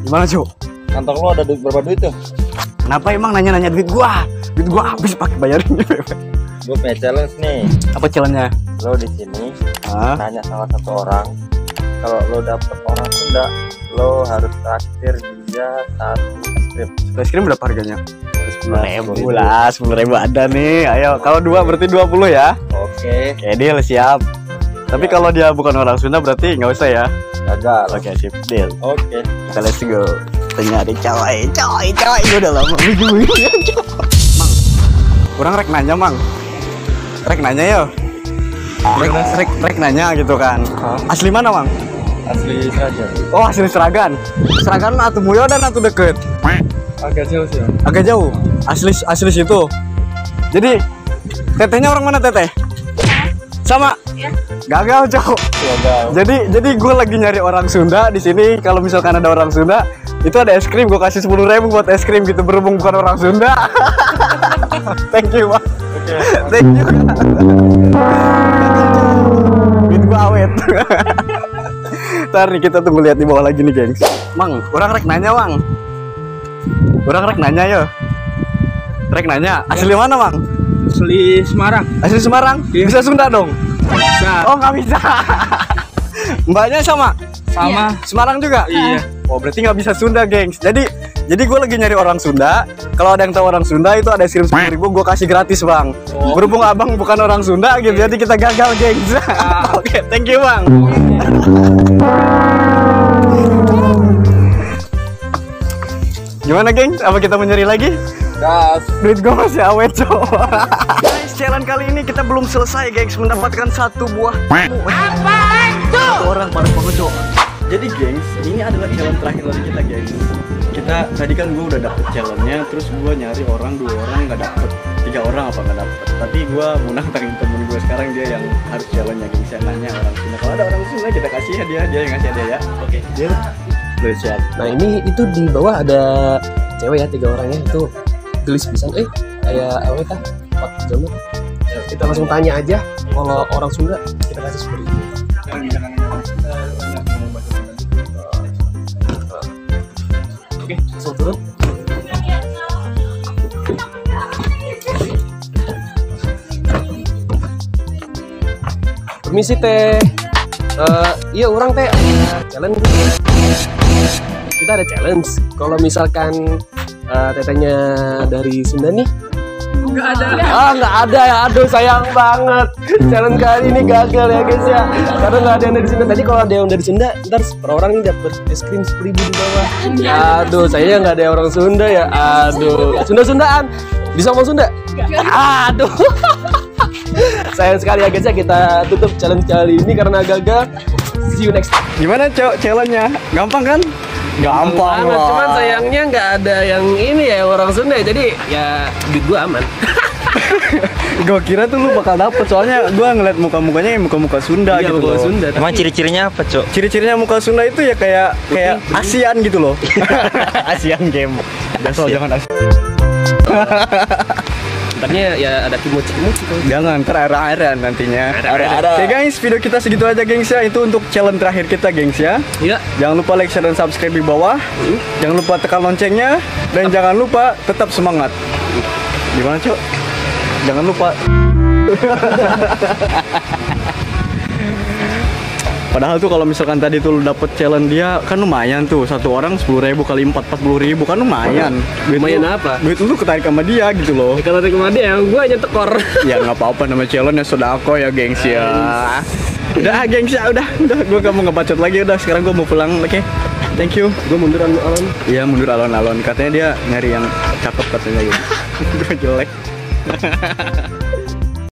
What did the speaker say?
Gimana Cuk? Kantong lo ada duit berapa duit tuh? Kenapa emang nanya-nanya duit gua? Duit gua habis pakai bayarin. Gue punya challenge nih. Apa challenge-nya? Lo di sini nanya sama satu orang. Kalau lo dapet orang Sunda, lo harus traktir dia satu es krim. Es krim berapa harganya? 10.000 lah, 10.000 ada nih. Ayo, kalau 2 berarti 20 ya. Oke. Oke, deal, siap. Tapi kalau dia bukan orang Sunda berarti nggak usah ya. Gagal. Oke, sip, deal. Oke. Kita let's go. Kita nyari coy. Gue udah lama nungguin. Mang, kurang rek nanya, Mang. Rek nanya yo. Rek nanya gitu kan. Asli mana, Mang? Asli Seragen. Oh, asli Seragen. Seragen atau Muyo dan atau deket? Agak jauh sih. Agak jauh. Asli situ. Jadi tetehnya orang mana teteh? Sama? Ya. Gagal, Cok. Gagal. Jadi gue lagi nyari orang Sunda di sini. Kalau misalkan ada orang Sunda, itu ada es krim. Gue kasih 10.000 buat es krim gitu, berhubung bukan orang Sunda. Thank you, Bang. Oke. Thank you. Duit gue awet. Ntar nih kita tunggu lihat di bawah lagi nih, gengs. Mang, orang rek nanya, Mang. Orang rek nanya yo. Rek nanya, asli mana, Mang? Asli Semarang. Asli Semarang? Iya. Bisa Sunda dong? Bisa. Oh, nggak bisa. Mbaknya sama? Sama. Semarang juga? Iya. Oh, berarti nggak bisa Sunda, gengs. Jadi gue lagi nyari orang Sunda. Kalau ada yang tahu orang Sunda itu ada es krim 10.000, gue kasih gratis, Bang. Oh. Berhubung abang bukan orang Sunda, gitu, jadi kita gagal, gengs. Oke, thank you, Bang. Gimana, gengs? Apa kita mau nyari lagi? Gas. Duit gue masih awet, Cok. Guys, challenge kali ini kita belum selesai, gengs, mendapatkan satu buah. Apaan tuh? Satu orang pada pengeco. Jadi, gengs, ini adalah challenge terakhir dari kita, gengs. Kita tadi kan gue udah dapet challenge-nya, terus gue nyari orang 2 orang nggak dapet, 3 orang apa nggak dapet. Tapi gue mau nantangin temen gue sekarang, dia yang harus challenge-nya, gengs. Saya nanya orang Sunda. Kalau ada orang Sunda kita kasih hadiah, dia yang ngasih hadiah ya. Oke, dia udah siap. Nah ini itu di bawah ada cewek ya, 3 orangnya itu gelis pisang. Kayak apa kah? Pak Jamal. Kita langsung tanya aja. Kalau orang Sunda kita kasih 10.000. Oke, langsung turun. Permisi teh. Iya orang teh challenge. Kita ada challenge. Kalau misalkan tetenya dari Sunda nih, Nggak ada. nggak ada ya. Aduh sayang banget. Challenge kali ini gagal ya guys ya. Karena nggak ada yang dari Sunda. Tadi kalau ada yang dari Sunda, ntar per orang ini dapat es krim 10.000 di bawah. Aduh, saya nggak ada orang Sunda ya. Aduh, Sunda-Sundaan. Bisa ngomong Sunda? Aduh. Sayang sekali ya guys ya, kita tutup challenge kali ini karena gagal. See you next time. Gimana, Cok, challenge-nya? Gampang kan? Gampang Banget, lah. cuman sayangnya nggak ada yang ini ya orang Sunda, jadi ya duit gua aman. Gue kira tuh lu bakal dapet, soalnya gue ngeliat muka-mukanya muka-muka Sunda Iya, gitu muka loh. Sunda. Emang ciri-cirinya apa, Cok? Ciri-cirinya muka Sunda itu ya kayak ASEAN gitu loh. ASEAN game. Dasar jangan ASEAN. Sebenarnya ya ada kimochi-kimochi tuh. Jangan, ntar air-airan nantinya. Ada. Oke guys, video kita segitu aja gengs ya. Itu untuk challenge terakhir kita gengs ya. Iya. Jangan lupa like, share, dan subscribe di bawah. Jangan lupa tekan loncengnya. Dan jangan lupa tetap semangat. Gimana, Cok? Jangan lupa. Padahal tuh kalau misalkan tadi tuh lu dapet challenge dia kan lumayan tuh, satu orang 10.000 kali 4 40.000 kan lumayan. Lumayan apa? Duit lu ketarik sama dia gitu loh. Kalau dari kemarin ya gua aja tekor. Ya nggak apa-apa, nama challenge ya sodako ya gengs ya. Udah gengs ya, udah gue gak mau ngebacot lagi, udah sekarang gue mau pulang. Oke, thank you. Gua mundur alon-alon. Iya mundur alon-alon, katanya dia nyari yang cakep katanya gitu. Gue jelek.